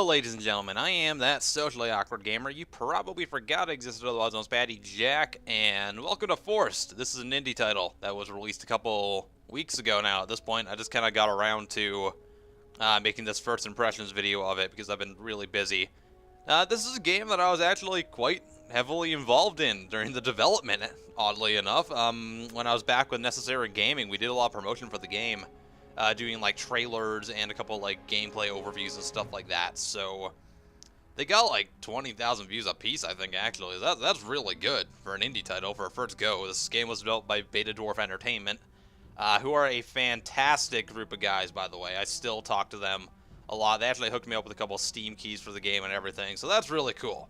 ladies and gentlemen, I am that socially awkward gamer you probably forgot existed, otherwise known as IAmPattyJack, and welcome to Forced. This is an indie title that was released a couple weeks ago now. At this point, I just kind of got around to making this first impressions video of it because I've been really busy. This is a game that I was actually quite heavily involved in during the development, oddly enough. When I was back with Necessary Gaming, we did a lot of promotion for the game. Doing like trailers and a couple like gameplay overviews and stuff like that. So they got like 20,000 views a piece, I think. Actually, that's really good for an indie title for a first go. This game was developed by Beta Dwarf Entertainment, who are a fantastic group of guys, by the way. I still talk to them a lot. They actually hooked me up with a couple Steam keys for the game and everything, so that's really cool.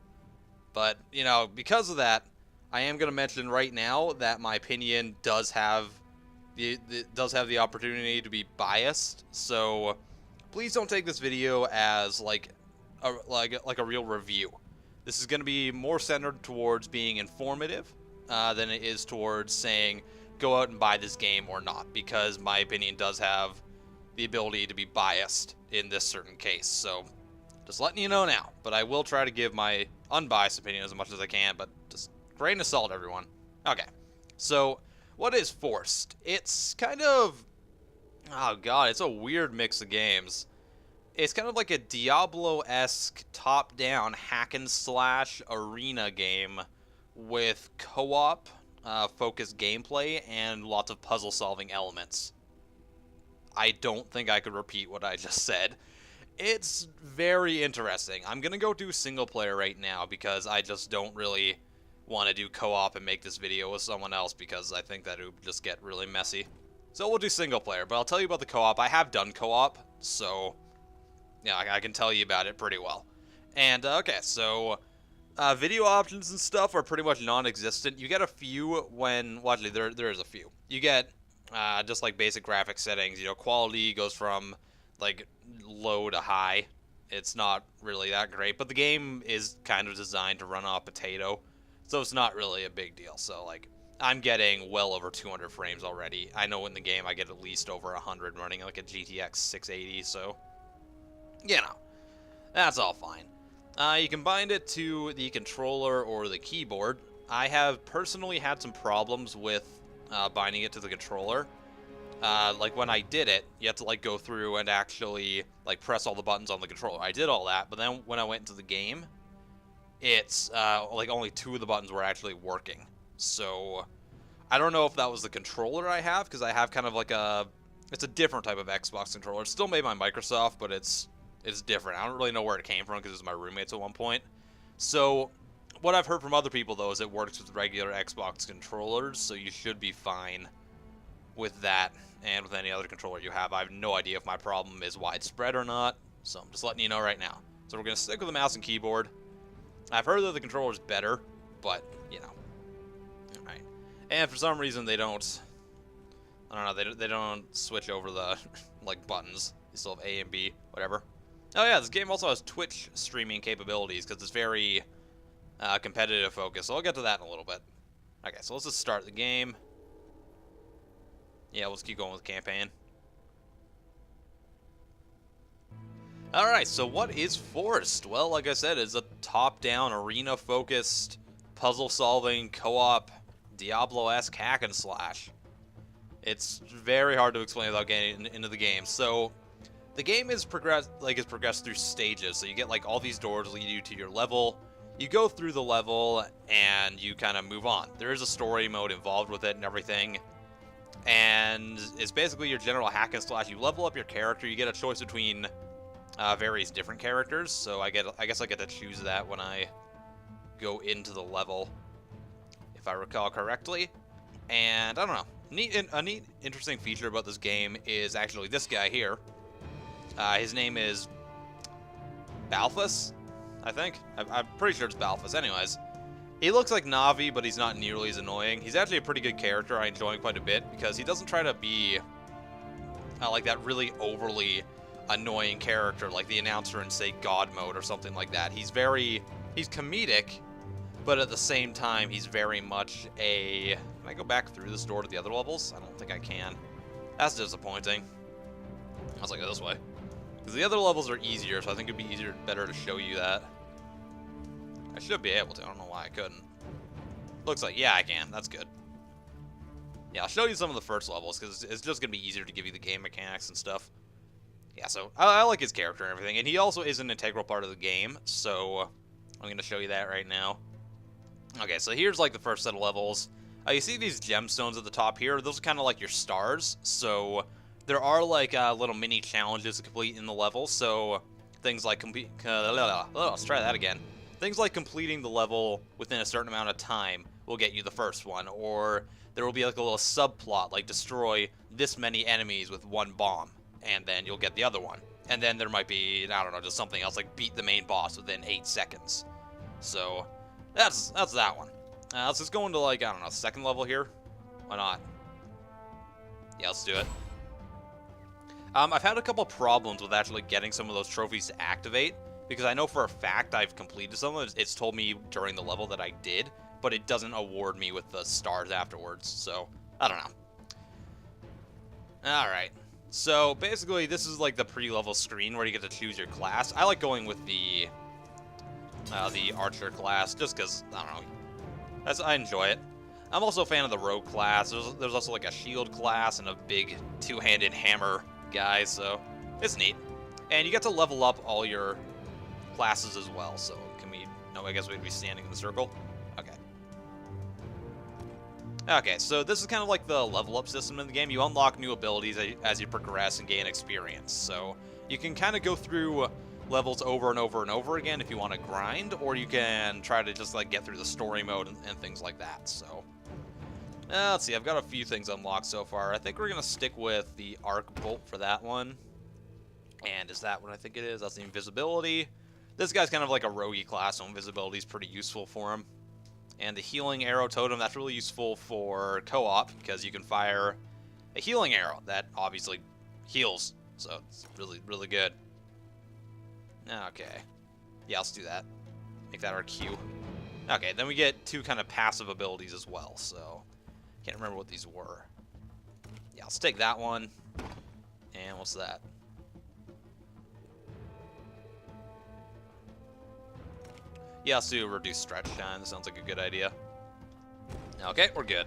But you know, because of that, I am gonna mention right now that my opinion does have the opportunity to be biased, so please don't take this video as like a real review. This is going to be more centered towards being informative than it is towards saying go out and buy this game or not, because my opinion does have the ability to be biased in this certain case. So just letting you know now, but I will try to give my unbiased opinion as much as I can, but just grain of salt, everyone. Okay, so what is Forced? It's kind of, oh god, it's a weird mix of games. It's kind of like a Diablo-esque top-down hack-and-slash arena game with co-op focused gameplay and lots of puzzle-solving elements. I don't think I could repeat what I just said. It's very interesting. I'm gonna go do single-player right now because I just don't really want to do co-op and make this video with someone else because I think that it would just get really messy. So we'll do single player, but I'll tell you about the co-op. I have done co-op, so yeah, I can tell you about it pretty well. And okay, so video options and stuff are pretty much non-existent. You get a few when, well, actually there is a few. You get just like basic graphic settings. You know, quality goes from like low to high. It's not really that great, but the game is kind of designed to run off potato. So it's not really a big deal. So, like, I'm getting well over 200 frames already. I know in the game I get at least over 100 running like a GTX 680, so, you know, that's all fine. You can bind it to the controller or the keyboard. I have personally had some problems with binding it to the controller. Like, when I did it, you have to, like, go through and actually, like, press all the buttons on the controller. I did all that, but then when I went into the game, it's like only 2 of the buttons were actually working. So I don't know if that was the controller I have, because I have kind of like it's a different type of Xbox controller. It's still made by Microsoft, but it's different. I don't really know where it came from because it was my roommates at one point. So what I've heard from other people though is it works with regular Xbox controllers, so you should be fine with that and with any other controller you have. I have no idea if my problem is widespread or not, so I'm just letting you know right now. So we're gonna stick with the mouse and keyboard. I've heard that the controller is better, but, you know. Alright. And for some reason they don't, I don't know, they don't switch over the, like, buttons. They still have A and B, whatever. Oh yeah, this game also has Twitch streaming capabilities, because it's very competitive focused, so I'll get to that in a little bit. Okay, so let's just start the game. Yeah, let's keep going with the campaign. Alright, so what is Forced? Well, like I said, it's a top-down, arena-focused, puzzle-solving, co-op, Diablo-esque hack-and-slash. It's very hard to explain without getting into the game. So, the game is progressed through stages. So you get like all these doors lead you to your level. You go through the level, and you kind of move on. There is a story mode involved with it and everything. And it's basically your general hack-and-slash. You level up your character, you get a choice between various different characters, so I guess I get to choose that when I go into the level, if I recall correctly. And I don't know, a neat, interesting feature about this game is actually this guy here. His name is Balthus, I think. I'm pretty sure it's Balthus. Anyways, he looks like Navi, but he's not nearly as annoying. He's actually a pretty good character. I enjoy him quite a bit because he doesn't try to be like that really overly annoying character like the announcer in, say, God Mode or something like that. He's comedic, but at the same time, he's very much a... Can I go back through this door to the other levels? I don't think I can. That's disappointing. Let's go this way. Because the other levels are easier, so I think it'd be better to show you that. I should be able to. I don't know why I couldn't. Looks like, yeah, I can. That's good. Yeah, I'll show you some of the first levels, because it's just going to be easier to give you the game mechanics and stuff. Yeah, so I like his character and everything, and he also is an integral part of the game, so I'm going to show you that right now. Okay, so here's like the first set of levels. You see these gemstones at the top here? Those are kind of like your stars, so there are like little mini challenges to complete in the level, so things like let's try that again. Things like completing the level within a certain amount of time will get you the first one, or there will be like a little subplot like destroy this many enemies with one bomb, and then you'll get the other one. And then there might be, I don't know, just something else like beat the main boss within 8 seconds. So that's that one. Let's just go into like, I don't know, second level here. Why not? Yeah, let's do it. I've had a couple problems with actually getting some of those trophies to activate, because I know for a fact I've completed some of them. It's told me during the level that I did, but it doesn't award me with the stars afterwards, so I don't know. Alright, so basically this is like the pre-level screen where you get to choose your class. I like going with the archer class, just because, I don't know, I enjoy it. I'm also a fan of the rogue class. There's also like a shield class and a big two-handed hammer guy, so it's neat. And you get to level up all your classes as well, so can we... No, I guess we'd be standing in the circle. Okay. Okay, so this is kind of like the level up system in the game. You unlock new abilities as you progress and gain experience, so you can kind of go through levels over and over and over again if you want to grind, or you can try to just like get through the story mode and things like that. So let's see, I've got a few things unlocked so far. I think we're gonna stick with the arc bolt for that one. And is that what I think it is? That's the invisibility. This guy's kind of like a roguey class, so invisibility is pretty useful for him. And the healing arrow totem, that's really useful for co-op, because you can fire a healing arrow that obviously heals, so it's really, really good. Okay. Yeah, let's do that. Make that our Q. Okay, then we get 2 kind of passive abilities as well, so can't remember what these were. Yeah, let's take that one. And what's that? Yeah, let's do reduce stretch time. That sounds like a good idea. Okay, we're good.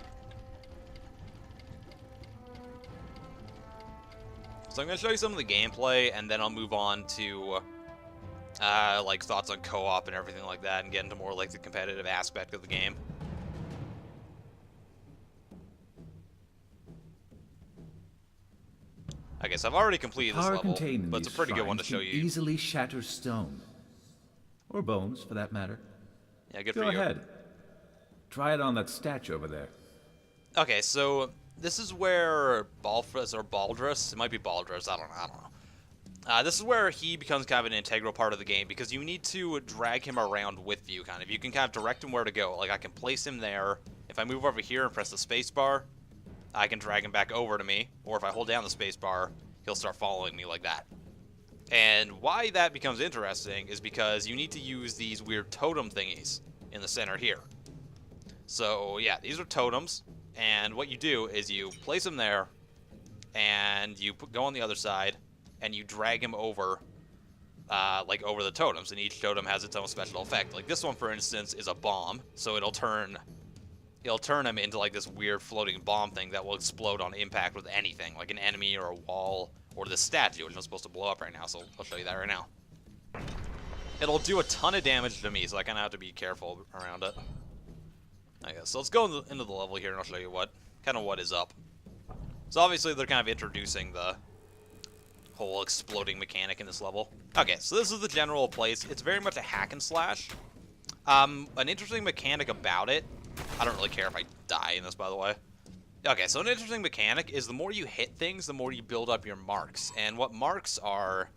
So I'm going to show you some of the gameplay, and then I'll move on to like thoughts on co-op and everything like that, and get into more like the competitive aspect of the game. Okay, so I've already completed this level, but it's a pretty good one to show you. Easily shatter stone. Or bones, for that matter. Yeah, good for you. Go ahead. Try it on that statue over there. Okay, so this is where Balthus or Baldrus, it might be Baldrus, I don't know. This is where he becomes kind of an integral part of the game, because you need to drag him around with you, kind of. You can kind of direct him where to go. Like, I can place him there. If I move over here and press the space bar, I can drag him back over to me. Or if I hold down the space bar, he'll start following me like that. And why that becomes interesting is because you need to use these weird totem thingies in the center here. So yeah, these are totems, and what you do is you place them there, and you go on the other side, and you drag him over, like over the totems, and each totem has its own special effect. Like this one, for instance, is a bomb, so it'll turn him into like this weird floating bomb thing that will explode on impact with anything, like an enemy or a wall, or the statue, which I'm supposed to blow up right now, so I'll show you that right now. It'll do a ton of damage to me, so I kind of have to be careful around it. I guess. So let's go into the level here, and I'll show you what is up. So obviously they're kind of introducing the whole exploding mechanic in this level. Okay, so this is the general place. It's very much a hack and slash. An interesting mechanic about it, I don't really care if I die in this, by the way. Okay, so an interesting mechanic is the more you hit things, the more you build up your marks. And what marks are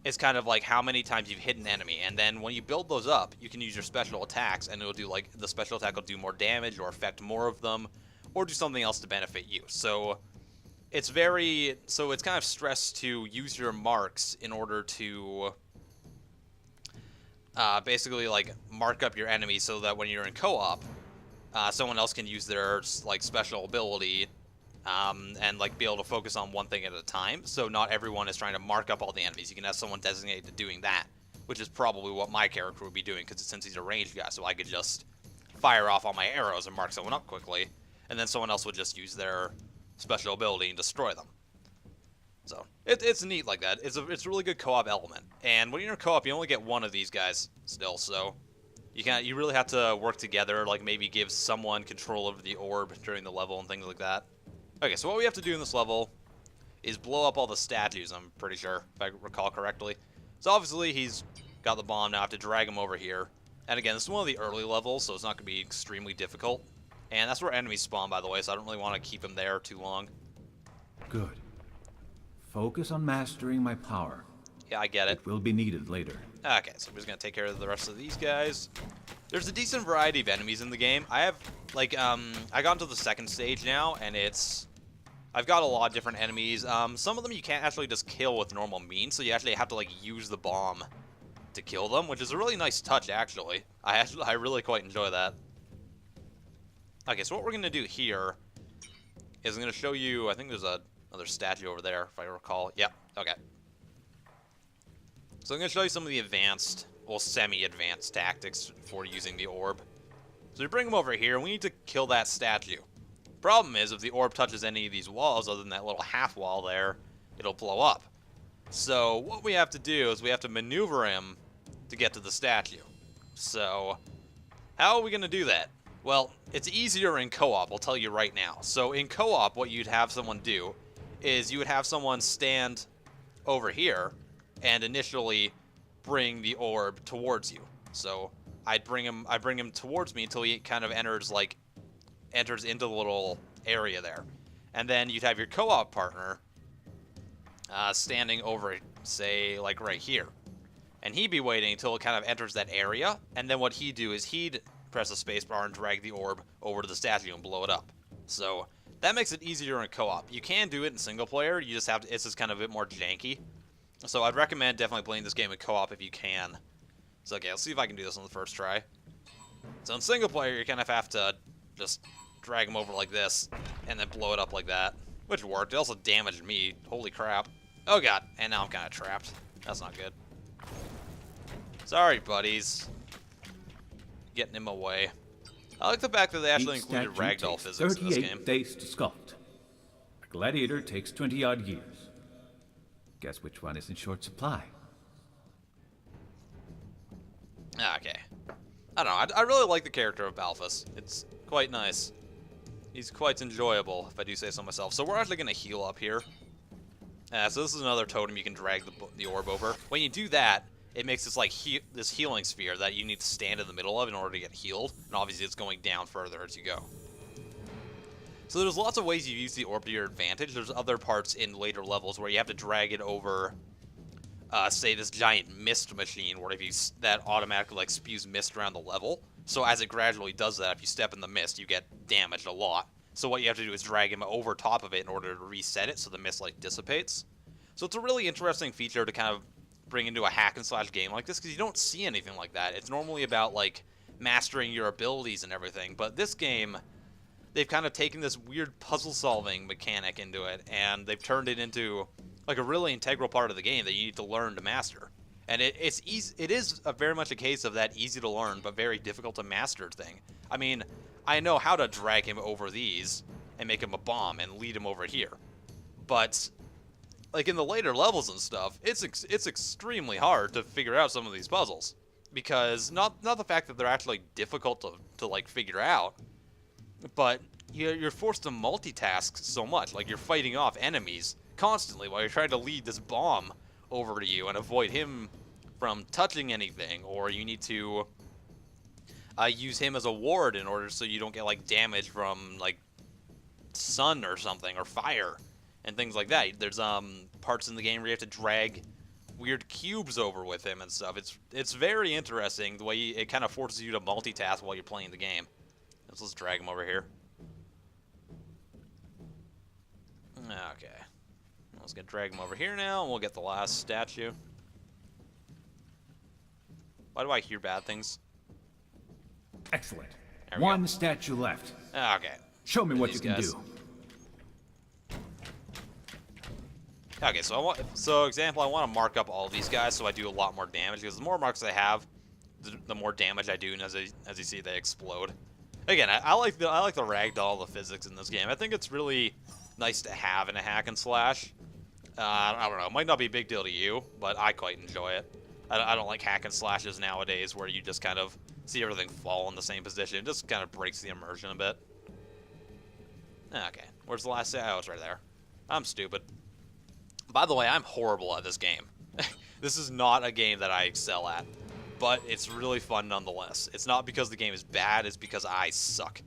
is kind of like how many times you've hit an enemy. And then when you build those up, you can use your special attacks, and it'll do like, the special attack will do more damage or affect more of them, or do something else to benefit you. So it's kind of stressed to use your marks in order to basically like mark up your enemy so that when you're in co-op, someone else can use their like special ability and like be able to focus on one thing at a time. So not everyone is trying to mark up all the enemies. You can have someone designated to doing that, which is probably what my character would be doing, because since he's a ranged guy, so I could just fire off all my arrows and mark someone up quickly, and then someone else would just use their special ability and destroy them. So it's neat like that. It's a really good co-op element. And when you're in co-op, you only get one of these guys still, so you really have to work together. Like maybe give someone control over the orb during the level and things like that. Okay, so what we have to do in this level is blow up all the statues. I'm pretty sure, if I recall correctly. So obviously he's got the bomb now. I have to drag him over here. And again, this is one of the early levels, so it's not going to be extremely difficult. And that's where enemies spawn, by the way, so I don't really want to keep him there too long. Good. Focus on mastering my power. Yeah, I get it. It will be needed later. Okay, so I'm just going to take care of the rest of these guys. There's a decent variety of enemies in the game. I have, like, I got into the second stage now, and I've got a lot of different enemies. Some of them you can't actually just kill with normal means, so you actually have to, like, use the bomb to kill them, which is a really nice touch, actually. I really quite enjoy that. Okay, so what we're going to do here is I'm going to show you, I think there's another statue over there, if I recall. Yep, okay. So I'm going to show you some of the advanced, well, semi-advanced tactics for using the orb. So we bring them over here, and we need to kill that statue. Problem is, if the orb touches any of these walls, other than that little half wall there, it'll blow up. So what we have to do is we have to maneuver him to get to the statue. So how are we going to do that? Well, it's easier in co-op, I'll tell you right now. So in co-op, what you'd have someone do is you would have someone stand over here and initially bring the orb towards you. So I bring him towards me until he kind of enters into the little area there. And then you'd have your co-op partner standing over, say, like right here. And he'd be waiting until it kind of enters that area, and then what he'd do is he'd press the spacebar and drag the orb over to the statue and blow it up. So that makes it easier in co-op. You can do it in single player, you just have to, it's just kind of a bit more janky. So I'd recommend definitely playing this game in co-op if you can. So okay, let's see if I can do this on the first try. So in single player, you kind of have to just drag him over like this, and then blow it up like that, which worked. It also damaged me. Holy crap. Oh god, and now I'm kind of trapped. That's not good. Sorry, buddies. Getting him away. I like the fact that they actually included ragdoll physics in this game. 38 days to sculpt. A gladiator takes 20-odd years. Guess which one is in short supply? Okay. I don't know. I really like the character of Balthus. It's quite nice. He's quite enjoyable, if I do say so myself. So we're actually going to heal up here. So this is another totem you can drag the orb over. When you do that, it makes this like this healing sphere that you need to stand in the middle of in order to get healed. And obviously it's going down further as you go. So there's lots of ways you use the orb to your advantage. There's other parts in later levels where you have to drag it over, say, this giant mist machine, where that automatically like spews mist around the level. So as it gradually does that, if you step in the mist, you get damaged a lot. So what you have to do is drag him over top of it in order to reset it so the mist like dissipates. So it's a really interesting feature to kind of bring into a hack and slash game like this, because you don't see anything like that. It's normally about like mastering your abilities and everything, but this game, they've kind of taken this weird puzzle solving mechanic into it, and they've turned it into like a really integral part of the game that you need to learn to master. And it's easy. It is very much a case of that easy to learn but very difficult to master thing. I mean, I know how to drag him over these and make him a bomb and lead him over here, but like in the later levels and stuff, it's extremely hard to figure out some of these puzzles, because not the fact that they're actually difficult to like figure out, but you're forced to multitask so much. Like you're fighting off enemies constantly while you're trying to lead this bomb over to you and avoid him from touching anything, or you need to use him as a ward in order so you don't get like damage from like sun or something, or fire and things like that. There's parts in the game where you have to drag weird cubes over with him and stuff. It's very interesting the way it kind of forces you to multitask while you're playing the game. Let's drag him over here. Okay. Let's get drag him over here now, and we'll get the last statue. Why do I hear bad things? Excellent. One statue left. Okay. Show me what you can do. Okay, so example, I want to mark up all these guys so I do a lot more damage, because the more marks I have, the more damage I do, and as you see, they explode. Again, I like the ragdoll, the physics in this game. I think it's really nice to have in a hack and slash. I don't know, it might not be a big deal to you, but I quite enjoy it. I don't like hack and slashes nowadays where you just kind of see everything fall in the same position. It just kind of breaks the immersion a bit. Okay, where's the last? Oh, it's right there. I'm stupid. By the way, I'm horrible at this game. This is not a game that I excel at, but it's really fun nonetheless. It's not because the game is bad, it's because I suck.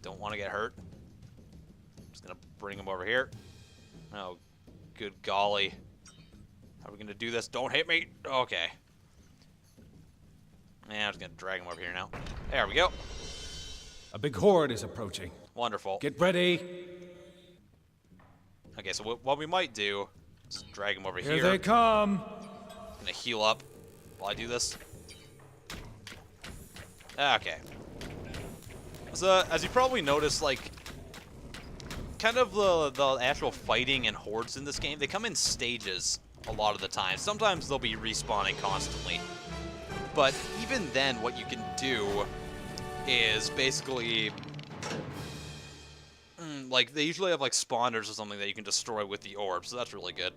Don't want to get hurt. Just gonna bring him over here. Oh, good golly. How are we gonna do this? Don't hit me! Okay. And I'm just gonna drag him over here now. There we go. A big horde is approaching. Wonderful. Get ready. Okay, so what we might do is drag him over here. Here they come. Gonna heal up while I do this. Okay. So, as you probably noticed, like, kind of the actual fighting and hordes in this game, they come in stages a lot of the time. Sometimes they'll be respawning constantly. But even then, what you can do is basically... like, they usually have, like, spawners or something that you can destroy with the orb, so that's really good.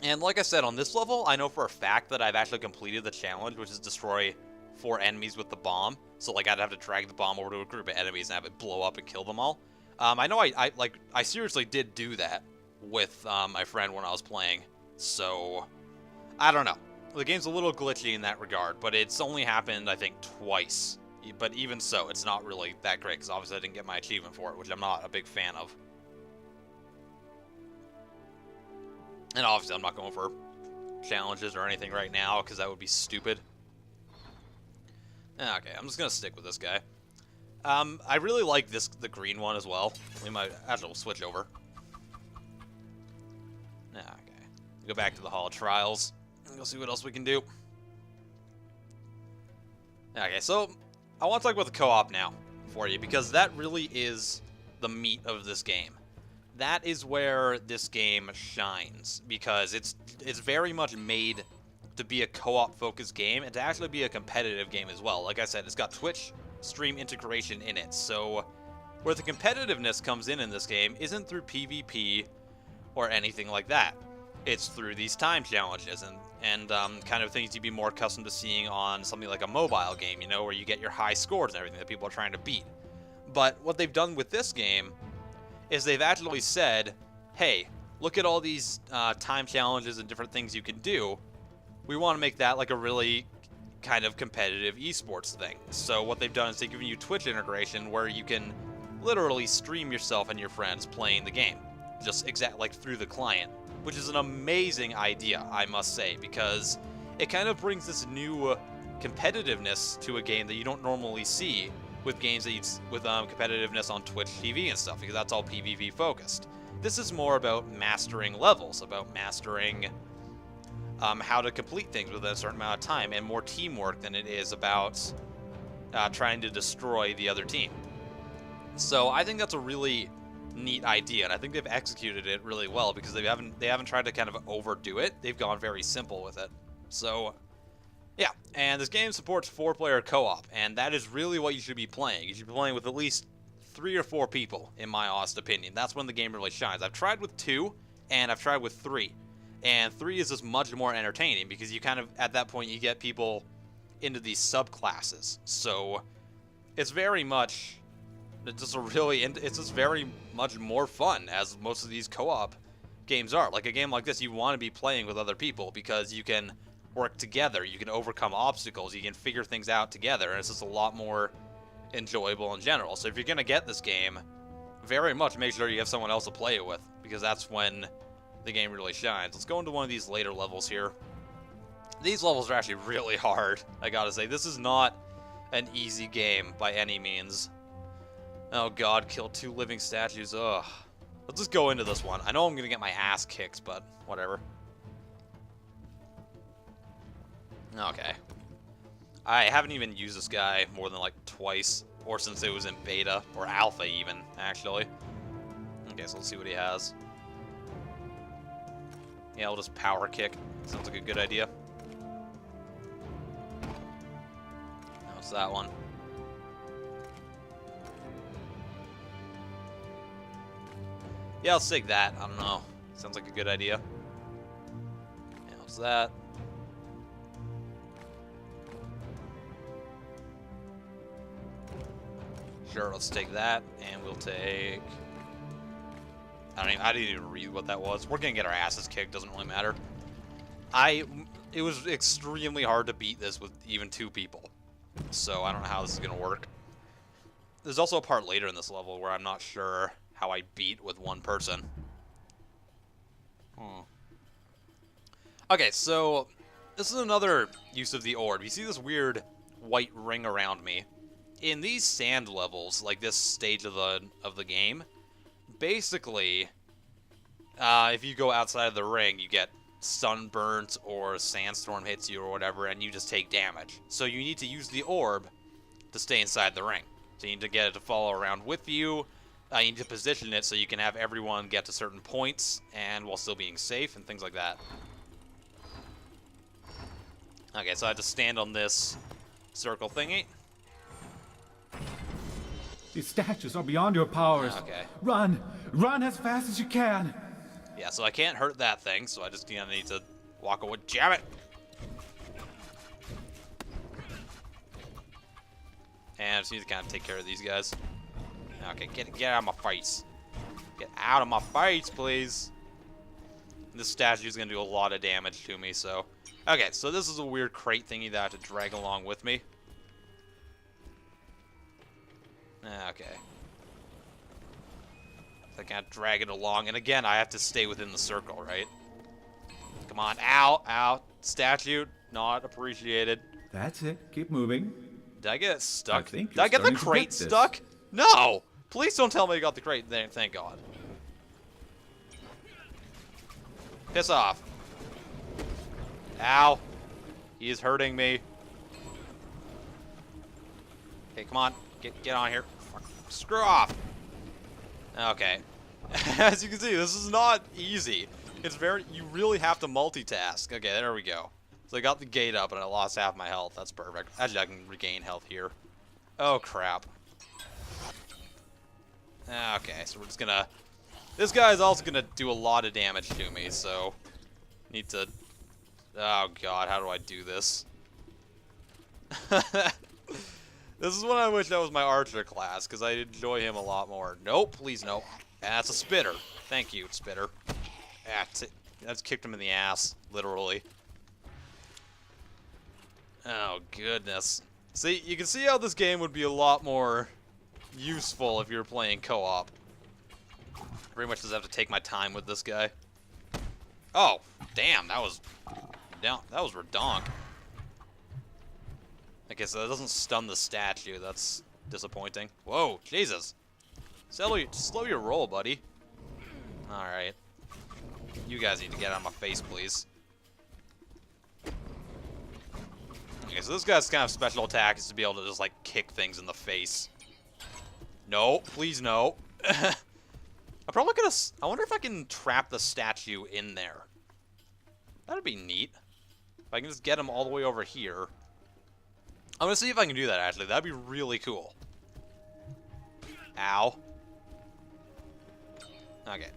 And like I said, on this level, I know for a fact that I've actually completed the challenge, which is destroy 4 enemies with the bomb. So, like, I'd have to drag the bomb over to a group of enemies and have it blow up and kill them all. I know I seriously did do that with my friend when I was playing. So, I don't know. The game's a little glitchy in that regard, but it's only happened, I think, twice. But even so, it's not really that great, because obviously I didn't get my achievement for it, which I'm not a big fan of. And obviously I'm not going for challenges or anything right now, because that would be stupid. Okay, I'm just going to stick with this guy. I really like the green one as well. We might actually we'll switch over. Okay. Go back to the Hall of Trials. We'll see what else we can do. Okay, so I want to talk about the co-op now for you, because that really is the meat of this game. That is where this game shines, because it's very much made to be a co-op focused game and to actually be a competitive game as well. Like I said, it's got Twitch stream integration in it, so where the competitiveness comes in this game isn't through PvP or anything like that. It's through these time challenges and kind of things you'd be more accustomed to seeing on something like a mobile game, you know, where you get your high scores and everything that people are trying to beat. But what they've done with this game is they've actually said, hey, look at all these time challenges and different things you can do. We want to make that like a really kind of competitive esports thing. So what they've done is they've given you Twitch integration where you can literally stream yourself and your friends playing the game, just like through the client, which is an amazing idea, I must say, because it kind of brings this new competitiveness to a game that you don't normally see with games with competitiveness on Twitch TV and stuff, because that's all PvP focused. This is more about mastering levels, about mastering how to complete things within a certain amount of time, and more teamwork than it is about trying to destroy the other team. So I think that's a really neat idea, and I think they've executed it really well, because they haven't tried to kind of overdo it. They've gone very simple with it. So yeah, and this game supports 4-player co-op, and that is really what you should be playing. You should be playing with at least 3 or 4 people, in my honest opinion. That's when the game really shines. I've tried with 2, and I've tried with 3. And 3 is just much more entertaining, because you kind of, at that point, you get people into these subclasses. So it's very much, it's just very much more fun, as most of these co-op games are. Like a game like this, you want to be playing with other people, because you can work together, you can overcome obstacles, you can figure things out together, and it's just a lot more enjoyable in general. So if you're going to get this game, very much make sure you have someone else to play it with, because that's when the game really shines. Let's go into one of these later levels here. These levels are actually really hard, I gotta say. This is not an easy game by any means. Oh god, kill 2 living statues, ugh. Let's just go into this one. I know I'm gonna get my ass kicked, but whatever. Okay. I haven't even used this guy more than like twice, or since it was in beta, or alpha even, actually. Okay, so let's see what he has. Yeah, I'll just power kick. Sounds like a good idea. How's that one? Yeah, I'll take that. I don't know. Sounds like a good idea. How's that? Sure, let's take that, and we'll take... I didn't even read what that was. We're gonna get our asses kicked, doesn't really matter. It was extremely hard to beat this with even 2 people. So I don't know how this is gonna work. There's also a part later in this level where I'm not sure how I beat with 1 person. Okay, so this is another use of the orb. You see this weird white ring around me. In these sand levels, like this stage of the game, basically, if you go outside of the ring, you get sunburnt or a sandstorm hits you or whatever, and you just take damage. So you need to use the orb to stay inside the ring. So you need to get it to follow around with you. You need to position it so you can have everyone get to certain points and while still being safe and things like that. Okay, so I have to stand on this circle thingy. These statues are beyond your powers. Okay. Run! Run as fast as you can! Yeah, so I can't hurt that thing, so I just need to walk away. Jam it! And I just need to kind of take care of these guys. Okay, get out of my face. Get out of my face, please. This statue is going to do a lot of damage to me, so... Okay, so this is a weird crate thingy that I have to drag along with me. Okay. So I kind of drag it along, and again, I have to stay within the circle, right? Come on, ow, ow. Statue, not appreciated. That's it. Keep moving. Did I get it stuck? Did I get the crate stuck? No! Please don't tell me I got the crate there, thank God. Piss off. Ow. He is hurting me. Okay, come on. Get on here. Screw off. Okay. As you can see, this is not easy. It's you really have to multitask. Okay, there we go. So I got the gate up and I lost half my health. That's perfect. Actually, I can regain health here. Oh, crap. Okay, so we're just gonna... This guy is also gonna do a lot of damage to me, so... Need to... Oh, God, how do I do this? This is when I wish that was my archer class, because I enjoy him a lot more. Nope, please no. That's a spitter. Thank you, spitter. That's kicked him in the ass, literally. Oh, goodness. See, you can see how this game would be a lot more useful if you were playing co-op. Pretty much just have to take my time with this guy. Oh, damn, that was redonk. Okay, so that doesn't stun the statue. That's disappointing. Whoa, Jesus. Slow your roll, buddy. Alright. You guys need to get out of my face, please. Okay, so this guy's kind of special attack is to be able to just, like, kick things in the face. No, please no. I'm probably gonna... I wonder if I can trap the statue in there. That'd be neat. If I can just get him all the way over here. I'm gonna see if I can do that, actually. That'd be really cool. Ow. Okay.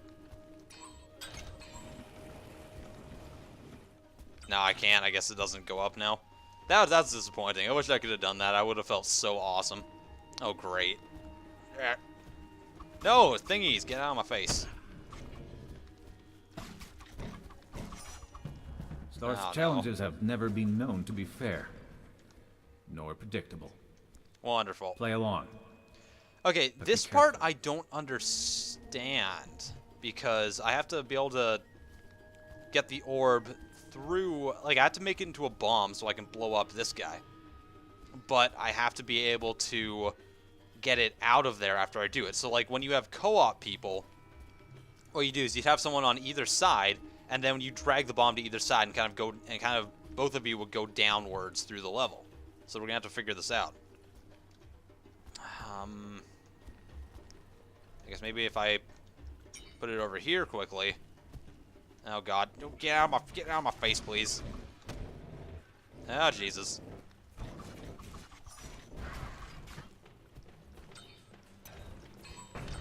No, I can't. I guess it doesn't go up now. That's disappointing. I wish I could have done that. I would have felt so awesome. Oh, great. No, thingies, get out of my face. Star's challenges have never been known to be fair, nor predictable. Wonderful. Play along. Okay, this part I don't understand, because I have to be able to get the orb through, like I have to make it into a bomb so I can blow up this guy. But I have to be able to get it out of there after I do it. So like when you have co-op people, what you do is you have someone on either side, and then when you drag the bomb to either side and kind of both of you would go downwards through the level. So we're gonna have to figure this out. I guess maybe if I put it over here quickly. Oh god. Get out of my face, please. Oh, Jesus.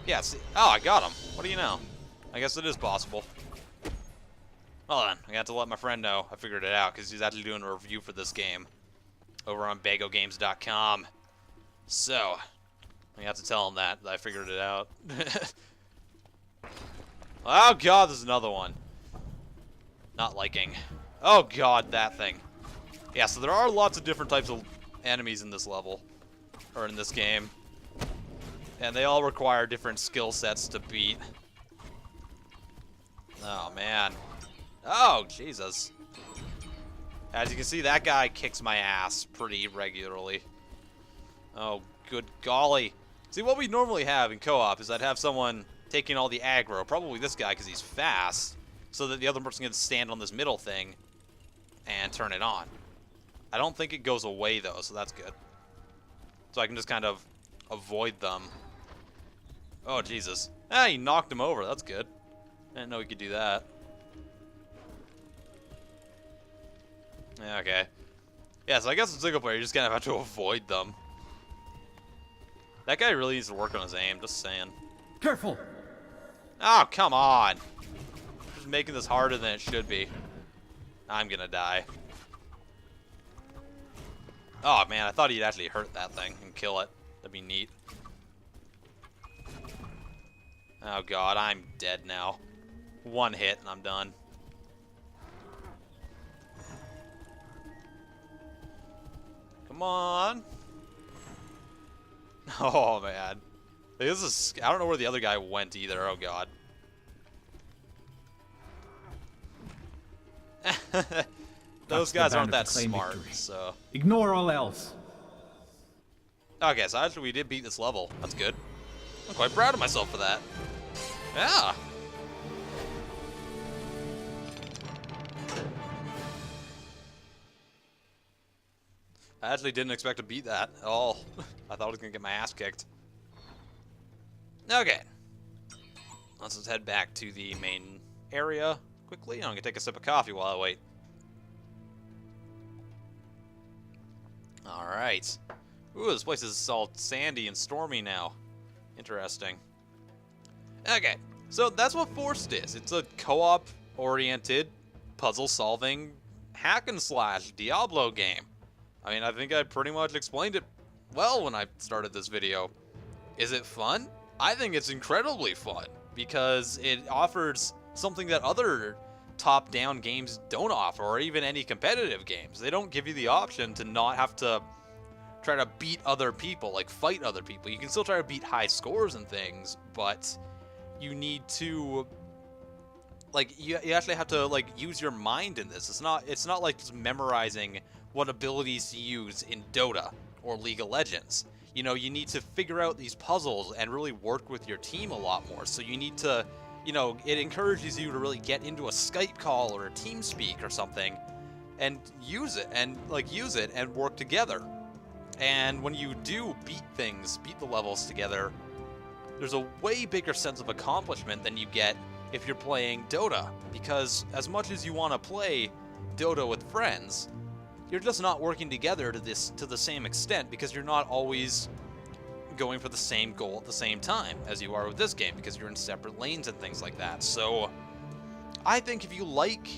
Yeah, see. Oh, I got him. What do you know? I guess it is possible. Well then, I got to let my friend know I figured it out, because he's actually doing a review for this game over on BagoGames.com. So, I got to tell him that I figured it out. Oh god, there's another one. Not liking. Oh god, that thing. Yeah, so there are lots of different types of enemies in this level, or in this game. And they all require different skill sets to beat. Oh, man. Oh, Jesus. As you can see, that guy kicks my ass pretty regularly. Oh, good golly. See, what we normally have in co-op is I'd have someone taking all the aggro, probably this guy because he's fast, so that the other person can stand on this middle thing and turn it on. I don't think it goes away, though, so that's good. So I can just kind of avoid them. Oh, Jesus. Ah, he knocked him over. That's good. I didn't know he could do that. Yeah, okay. Yeah, so I guess in single player, you just kind of have to avoid them. That guy really needs to work on his aim, just saying. Careful! Oh, come on! Just making this harder than it should be. I'm gonna die. Oh, man, I thought he'd actually hurt that thing and kill it. That'd be neat. Oh, God, I'm dead now. One hit and I'm done. Come on. Oh, man. This is, I don't know where the other guy went either. Oh, God. Those guys aren't that smart, so. Ignore all else. Okay, so actually we did beat this level. That's good. I'm quite proud of myself for that. Yeah. I actually didn't expect to beat that at all. I thought I was going to get my ass kicked. Okay. Let's just head back to the main area quickly. I'm going to take a sip of coffee while I wait. Alright. Ooh, this place is all sandy and stormy now. Interesting. Okay, so that's what Forced is. It's a co-op oriented, puzzle-solving, hack-and-slash Diablo game. I mean, I think I pretty much explained it well when I started this video. Is it fun? I think it's incredibly fun, because it offers something that other top-down games don't offer, or even any competitive games. They don't give you the option to not have to try to beat other people, like fight other people. You can still try to beat high scores and things, but you need to, like, you actually have to, like, use your mind in this. It's not like just memorizing what abilities to use in Dota or League of Legends. You know, you need to figure out these puzzles and really work with your team a lot more. So you need to, you know, it encourages you to really get into a Skype call or a TeamSpeak or something and use it and work together. And when you do beat the levels together, there's a way bigger sense of accomplishment than you get if you're playing Dota. Because as much as you want to play Dota with friends, you're just not working together to the same extent, because you're not always going for the same goal at the same time as you are with this game, because you're in separate lanes and things like that. So I think if you like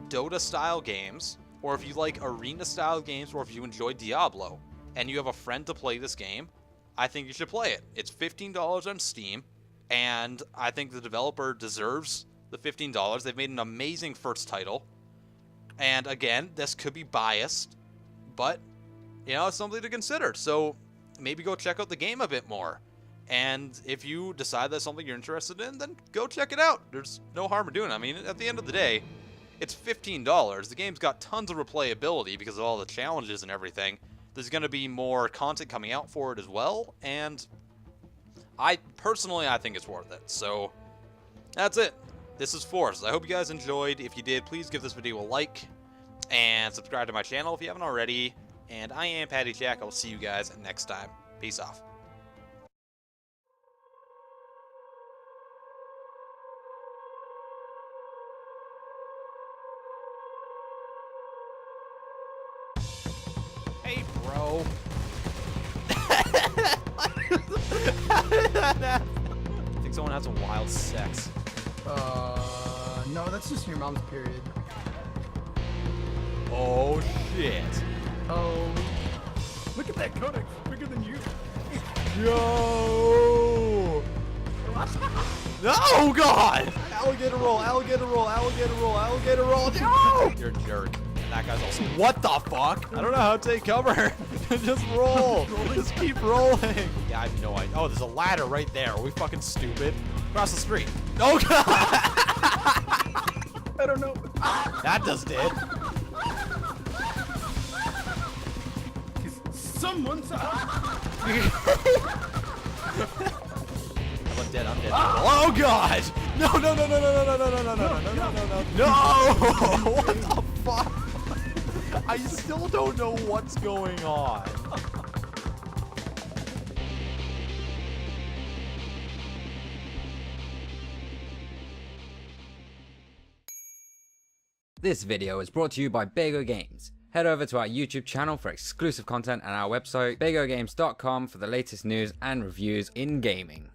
Dota style games, or if you like arena style games, or if you enjoy Diablo and you have a friend to play this game, I think you should play it. It's $15 on Steam, and I think the developer deserves the $15. They've made an amazing first title. And again, this could be biased, but, you know, it's something to consider. So maybe go check out the game a bit more. And if you decide that's something you're interested in, then go check it out. There's no harm in doing it. I mean, at the end of the day, it's $15. The game's got tons of replayability because of all the challenges and everything. There's going to be more content coming out for it as well. And I think it's worth it. So that's it. This is Force. I hope you guys enjoyed. If you did, please give this video a like and subscribe to my channel if you haven't already. And I am PattyJack. I will see you guys next time. Peace off. bro. I think someone had some wild sex. No, that's just your mom's period. Oh shit. Oh. Look at that codex, bigger than you. Yo! Oh god! Alligator roll, alligator roll, alligator roll, alligator roll. No! You're a jerk. And that guy's also. What the fuck? I don't know how to take cover. Just roll. Just keep rolling. Yeah, I have no idea. Oh, there's a ladder right there. Are we fucking stupid? Across the street. Oh god! I don't know. That just did. Someone's. I'm dead, I'm dead. Oh god! No, no, no, no, no, no, no, no, no, no, no, no, no, no, no. No! What the fuck? I still don't know what's going on. This video is brought to you by VISO Games. Head over to our YouTube channel for exclusive content and our website, visogames.com, for the latest news and reviews in gaming.